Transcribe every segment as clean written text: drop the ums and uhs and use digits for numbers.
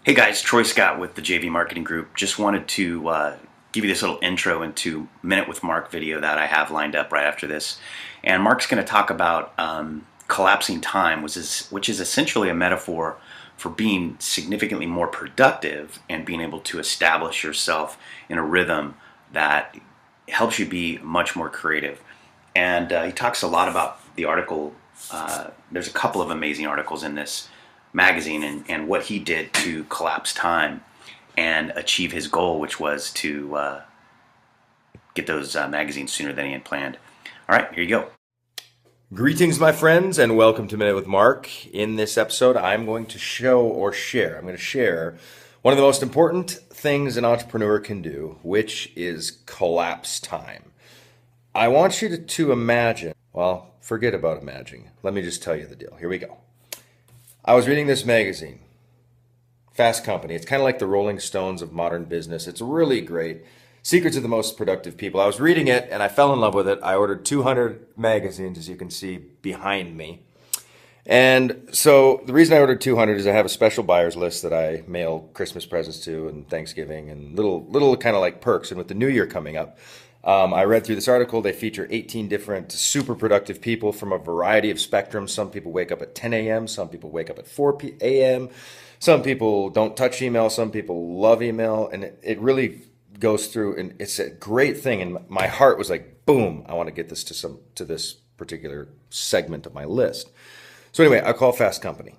Hey guys, Troy Scott with the JV Marketing Group. Just wanted to give you this little intro into Minute with Mark video that I have lined up right after this. And Mark's going to talk about collapsing time, which is essentially a metaphor for being significantly more productive and being able to establish yourself in a rhythm that helps you be much more creative. And he talks a lot about the article. There's a couple of amazing articles in this magazine and what he did to collapse time and achieve his goal, which was to get those magazines sooner than he had planned. All right, here you go. Greetings, my friends, and welcome to Minute with Mark. In this episode, I'm going to I'm going to share one of the most important things an entrepreneur can do, which is collapse time. I want you to imagine, well, forget about imagining. Let me just tell you the deal. Here we go. I was reading this magazine, Fast Company. It's kind of like the Rolling Stones of modern business. It's really great. Secrets of the Most Productive People. I was reading it and I fell in love with it. I ordered 200 magazines, as you can see behind me. And so the reason I ordered 200 is I have a special buyer's list that I mail Christmas presents to and Thanksgiving and little kind of like perks. And with the new year coming up, I read through this article. They feature 18 different super productive people from a variety of spectrums. Some people wake up at 10 a.m. Some people wake up at 4 a.m. Some people don't touch email. Some people love email. And it really goes through, and it's a great thing. And my heart was like, boom, I want to get this to this particular segment of my list. So anyway, I call Fast Company.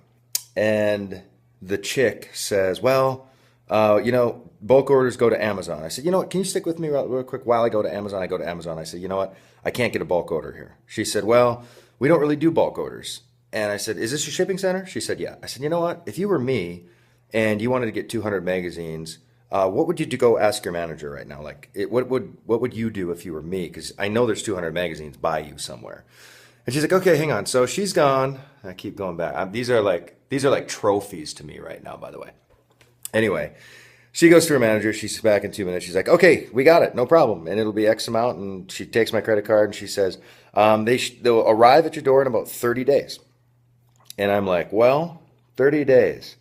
And the chick says, well, bulk orders go to Amazon. I said, you know what, can you stick with me real quick while I go to Amazon? I go to Amazon. I said, you know what, I can't get a bulk order here. She said, well, we don't really do bulk orders. And I said, is this your shipping center? She said, yeah. I said, you know what, if you were me and you wanted to get 200 magazines, what would you do? Go ask your manager right now. What would you do if you were me? Because I know there's 200 magazines by you somewhere. And she's like, okay, hang on. So she's gone. I keep going back. These are like trophies to me right now, by the way. Anyway, she goes to her manager. She's back in 2 minutes. She's like, okay, we got it. No problem. And it'll be X amount. And she takes my credit card and she says, they'll arrive at your door in about 30 days. And I'm like, well, 30 days.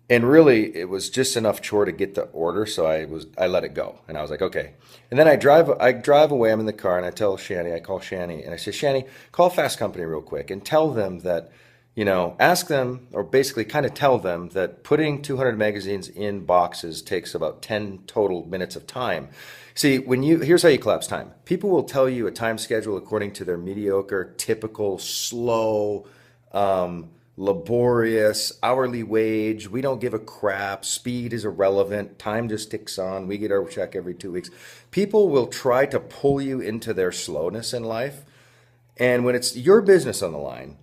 And really, it was just enough chore to get the order. So I let it go. And I was like, okay. And then I drive away. I'm in the car and I call Shani and I say, Shani, call Fast Company real quick and tell them that, ask them, or basically kind of tell them that putting 200 magazines in boxes takes about 10 total minutes of time. See, here's how you collapse time. People will tell you a time schedule according to their mediocre, typical, slow, laborious, hourly wage. We don't give a crap. Speed is irrelevant. Time just ticks on. We get our check every 2 weeks. People will try to pull you into their slowness in life. And when it's your business on the line,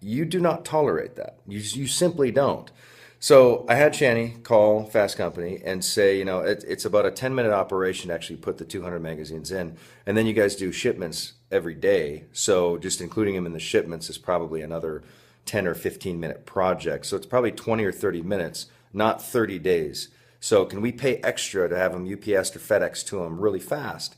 you do not tolerate that. You simply don't. So I had Shani call Fast Company and say, it's about a 10-minute operation to actually put the 200 magazines in. And then you guys do shipments every day. So just including them in the shipments is probably another 10 or 15-minute project. So it's probably 20 or 30 minutes, not 30 days. So can we pay extra to have them UPS or FedEx to them really fast?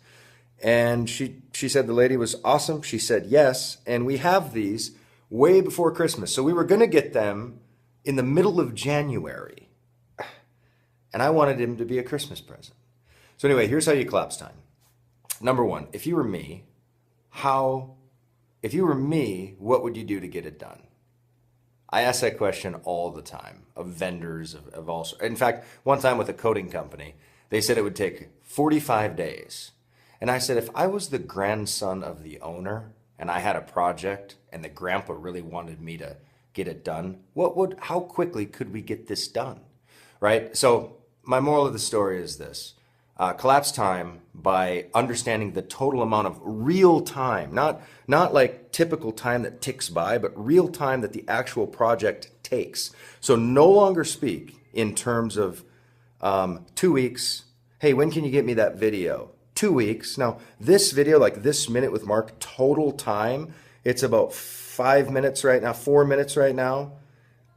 And she said the lady was awesome. She said yes. And we have these way before Christmas. So we were going to get them in the middle of January. And I wanted him to be a Christmas present. So anyway, here's how you collapse time. Number one, if you were me, what would you do to get it done? I ask that question all the time of vendors of all sorts. In fact, one time with a coating company, they said it would take 45 days. And I said, if I was the grandson of the owner and I had a project and the grandpa really wanted me to get it done, how quickly could we get this done? Right? So my moral of the story is this. Collapse time by understanding the total amount of real time, not like typical time that ticks by, but real time that the actual project takes. So no longer speak in terms of 2 weeks. Hey, when can you get me that video? 2 weeks. Now, this video, like this Minute with Mark, total time, it's about 5 minutes right now, 4 minutes right now.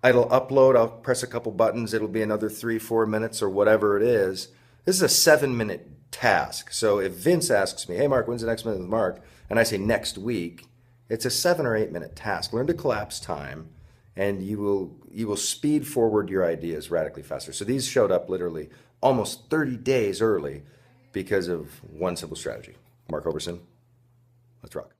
It'll upload, I'll press a couple buttons, it'll be another 3-4 minutes or whatever it is. This is a 7-minute task. So if Vince asks me, hey Mark, when's the next Minute with Mark? And I say next week, it's a 7 or 8 minute task. Learn to collapse time and you will speed forward your ideas radically faster. So these showed up literally almost 30 days early because of one simple strategy. Mark Hoverson, let's rock.